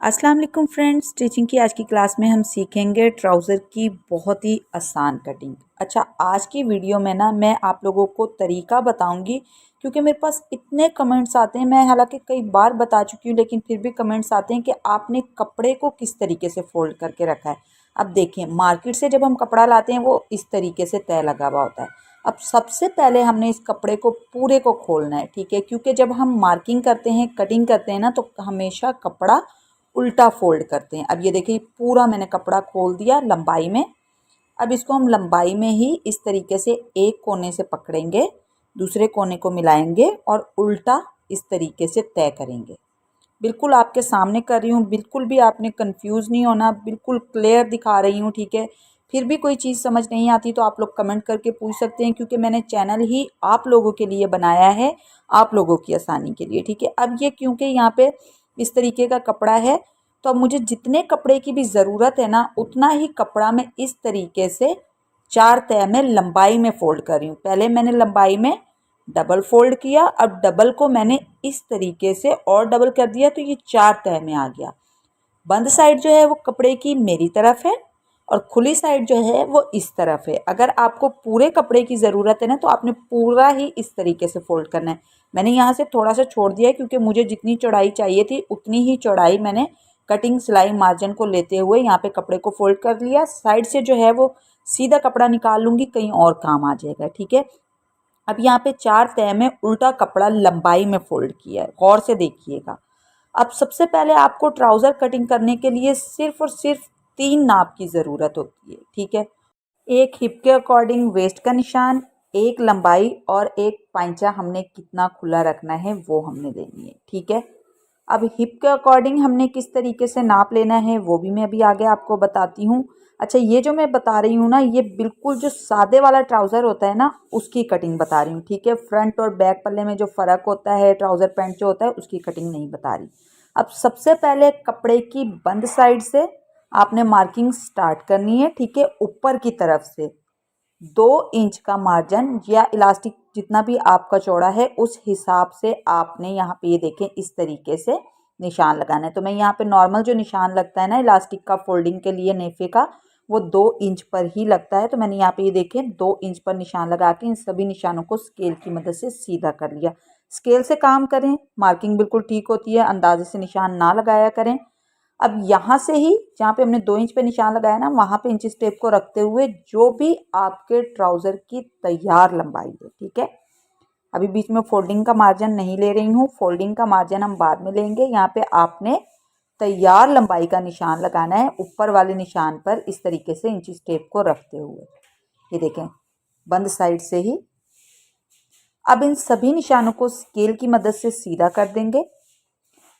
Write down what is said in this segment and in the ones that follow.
अस्सलाम वालेकुम friends, stitching की आज की क्लास में हम सीखेंगे ट्राउज़र की बहुत ही आसान कटिंग। अच्छा, आज की वीडियो में ना मैं आप लोगों को तरीका बताऊंगी क्योंकि मेरे पास इतने कमेंट्स आते हैं। मैं हालांकि कई बार बता चुकी हूँ लेकिन फिर भी कमेंट्स आते हैं कि आपने कपड़े को किस तरीके से फ़ोल्ड करके रखा है। अब देखिए, मार्केट से जब हम कपड़ा लाते हैं वो इस तरीके से तय लगा हुआ होता है। अब सबसे पहले हमने इस कपड़े को पूरे को खोलना है, ठीक है, क्योंकि जब हम मार्किंग करते हैं, कटिंग करते हैं ना, तो हमेशा कपड़ा उल्टा फोल्ड करते हैं। अब ये देखिए, पूरा मैंने कपड़ा खोल दिया लंबाई में। अब इसको हम लंबाई में ही इस तरीके से एक कोने से पकड़ेंगे, दूसरे कोने को मिलाएंगे और उल्टा इस तरीके से तय करेंगे। बिल्कुल आपके सामने कर रही हूँ, बिल्कुल भी आपने कंफ्यूज नहीं होना, बिल्कुल क्लियर दिखा रही हूँ, ठीक है। फिर भी कोई चीज़ समझ नहीं आती तो आप लोग कमेंट करके पूछ सकते हैं, क्योंकि मैंने चैनल ही आप लोगों के लिए बनाया है, आप लोगों की आसानी के लिए, ठीक है। अब ये क्योंकि यहाँ पे इस तरीके का कपड़ा है, तो अब मुझे जितने कपड़े की भी ज़रूरत है ना, उतना ही कपड़ा मैं इस तरीके से 4 तह में लंबाई में फ़ोल्ड कर रही हूँ। पहले मैंने लंबाई में डबल फोल्ड किया, अब डबल को मैंने इस तरीके से और डबल कर दिया, तो ये 4 तह में आ गया। बंद साइड जो है वो कपड़े की मेरी तरफ है और खुली साइड जो है वो इस तरफ है। अगर आपको पूरे कपड़े की ज़रूरत है ना, तो आपने पूरा ही इस तरीके से फ़ोल्ड करना है। मैंने यहाँ से थोड़ा सा छोड़ दिया है क्योंकि मुझे जितनी चौड़ाई चाहिए थी उतनी ही चौड़ाई मैंने कटिंग सिलाई मार्जिन को लेते हुए यहाँ पे कपड़े को फोल्ड कर लिया। साइड से जो है वो सीधा कपड़ा निकाल लूँगी, कहीं और काम आ जाएगा, ठीक है। अब यहाँ पे 4 तह में उल्टा कपड़ा लंबाई में फोल्ड किया है, गौर से देखिएगा। अब सबसे पहले आपको ट्राउज़र कटिंग करने के लिए सिर्फ और सिर्फ 3 नाप की ज़रूरत होती है, ठीक है। एक हिप के अकॉर्डिंग वेस्ट का निशान, एक लंबाई और एक पाइंचा हमने कितना खुला रखना है वो हमने देनी है, ठीक है। अब हिप के अकॉर्डिंग हमने किस तरीके से नाप लेना है वो भी मैं अभी आगे आपको बताती हूँ। अच्छा, ये जो मैं बता रही हूँ ना, ये बिल्कुल जो सादे वाला ट्राउज़र होता है ना, उसकी कटिंग बता रही हूँ, ठीक है। फ्रंट और बैक पल्ले में जो फ़र्क होता है, ट्राउज़र पैंट जो होता है, उसकी कटिंग नहीं बता रही। अब सबसे पहले कपड़े की बंद साइड से आपने मार्किंग स्टार्ट करनी है, ठीक है। ऊपर की तरफ से 2 इंच का मार्जिन या इलास्टिक जितना भी आपका चौड़ा है उस हिसाब से आपने यहाँ पे ये देखें इस तरीके से निशान लगाना है। तो मैं यहाँ पे नॉर्मल जो निशान लगता है ना इलास्टिक का फोल्डिंग के लिए नेफे का, वो 2 इंच पर ही लगता है। तो मैंने यहाँ पे ये देखें 2 इंच पर निशान लगा के इन सभी निशानों को स्केल की मदद से सीधा कर लिया। स्केल से काम करें, मार्किंग बिल्कुल ठीक होती है, अंदाजे से निशान ना लगाया करें। अब यहाँ से ही जहाँ पे हमने 2 इंच पे निशान लगाया ना, वहाँ पे इंची टेप को रखते हुए जो भी आपके ट्राउज़र की तैयार लंबाई है, ठीक है। अभी बीच में फोल्डिंग का मार्जिन नहीं ले रही हूँ, फोल्डिंग का मार्जिन हम बाद में लेंगे। यहाँ पे आपने तैयार लंबाई का निशान लगाना है ऊपर वाले निशान पर इस तरीके से इंची टेप को रखते हुए, ये देखें बंद साइड से ही। अब इन सभी निशानों को स्केल की मदद से सीधा कर देंगे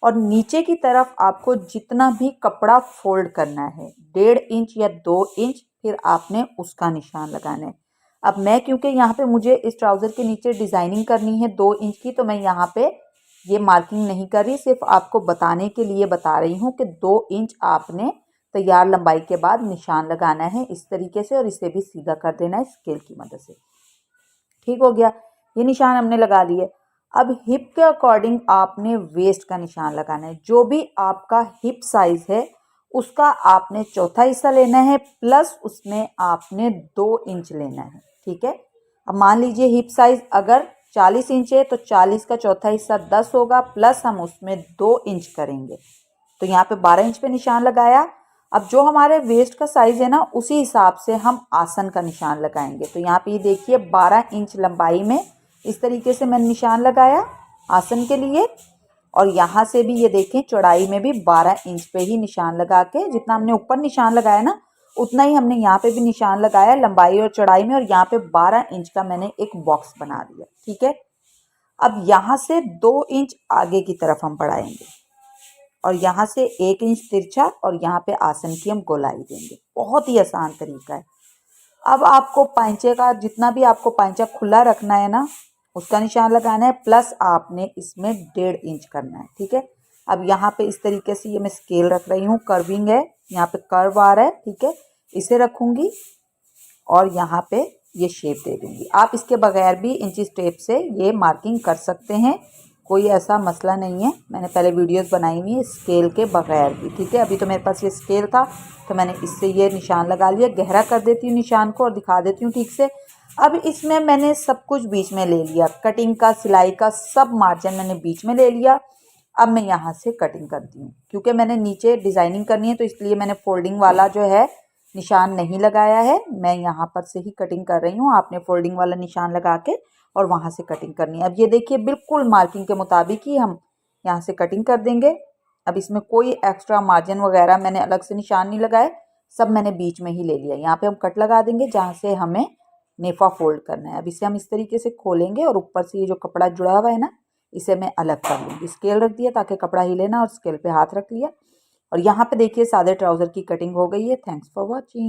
और नीचे की तरफ आपको जितना भी कपड़ा फोल्ड करना है 1.5 इंच या 2 इंच, फिर आपने उसका निशान लगाना है। अब मैं क्योंकि यहाँ पे मुझे इस ट्राउज़र के नीचे डिज़ाइनिंग करनी है 2 इंच की, तो मैं यहाँ पे ये मार्किंग नहीं कर रही, सिर्फ आपको बताने के लिए बता रही हूँ कि 2 इंच आपने तैयार लंबाई के बाद निशान लगाना है इस तरीके से और इसे भी सीधा कर देना है स्केल की मदद से। ठीक हो गया, ये निशान हमने लगा लिए। अब हिप के अकॉर्डिंग आपने वेस्ट का निशान लगाना है। जो भी आपका हिप साइज है उसका आपने चौथा हिस्सा लेना है, प्लस उसमें आपने 2 इंच लेना है, ठीक है। अब मान लीजिए हिप साइज अगर 40 इंच है तो 40 का चौथा हिस्सा 10 होगा, प्लस हम उसमें 2 इंच करेंगे, तो यहाँ पे 12 इंच पे निशान लगाया। अब जो हमारे वेस्ट का साइज़ है ना, उसी हिसाब से हम आसन का निशान लगाएंगे। तो यहाँ पे ये देखिए 12 इंच लंबाई में इस तरीके से मैंने निशान लगाया आसन के लिए, और यहाँ से भी ये देखें चौड़ाई में भी 12 इंच पे ही निशान लगा के, जितना हमने ऊपर निशान लगाया ना उतना ही हमने यहाँ पे भी निशान लगाया लंबाई और चौड़ाई में, और यहाँ पे 12 इंच का मैंने एक बॉक्स बना दिया, ठीक है। अब यहाँ से 2 इंच आगे की तरफ हम बढ़ाएंगे और यहाँ से 1 इंच तिरछा और यहाँ पे आसन की हम गोलाई देंगे। बहुत ही आसान तरीका है। अब आपको पाइंचे का जितना भी आपको पाइंचा खुला रखना है ना, उसका निशान लगाना है, प्लस आपने इसमें 1.5 इंच करना है, ठीक है। अब यहाँ पे इस तरीके से ये मैं स्केल रख रही हूँ, कर्विंग है, यहाँ पे कर्व आ रहा है, ठीक है। इसे रखूँगी और यहाँ पे ये शेप दे दूँगी। आप इसके बगैर भी इंची टेप से ये मार्किंग कर सकते हैं, कोई ऐसा मसला नहीं है। मैंने पहले वीडियोस बनाई हुई है स्केल के बगैर भी, ठीक है। अभी तो मेरे पास ये स्केल था तो मैंने इससे ये निशान लगा लिया। गहरा कर देती हूँ निशान को और दिखा देती हूँ ठीक से। अब इसमें मैंने सब कुछ बीच में ले लिया, कटिंग का, सिलाई का, सब मार्जिन मैंने बीच में ले लिया। अब मैं यहाँ से कटिंग करती हूँ, क्योंकि मैंने नीचे डिज़ाइनिंग करनी है तो इसलिए मैंने फोल्डिंग वाला जो है निशान नहीं लगाया है। मैं यहाँ पर से ही कटिंग कर रही हूँ। आपने फोल्डिंग वाला निशान लगा के और वहाँ से कटिंग करनी है। अब ये देखिए बिल्कुल मार्किंग के मुताबिक ही हम यहाँ से कटिंग कर देंगे। अब इसमें कोई एक्स्ट्रा मार्जिन वगैरह मैंने अलग से निशान नहीं लगाए, सब मैंने बीच में ही ले लिया। यहाँ पे हम कट लगा देंगे जहाँ से हमें नेफा फोल्ड करना है। अब इसे हम इस तरीके से खोलेंगे और ऊपर से ये जो कपड़ा जुड़ा हुआ है ना, इसे मैं अलग कर लूँगी। स्केल रख दिया ताकि कपड़ा हिले ना, और स्केल पे हाथ रख लिया। और यहाँ पे देखिए सादे ट्राउज़र की कटिंग हो गई है। Thanks for watching.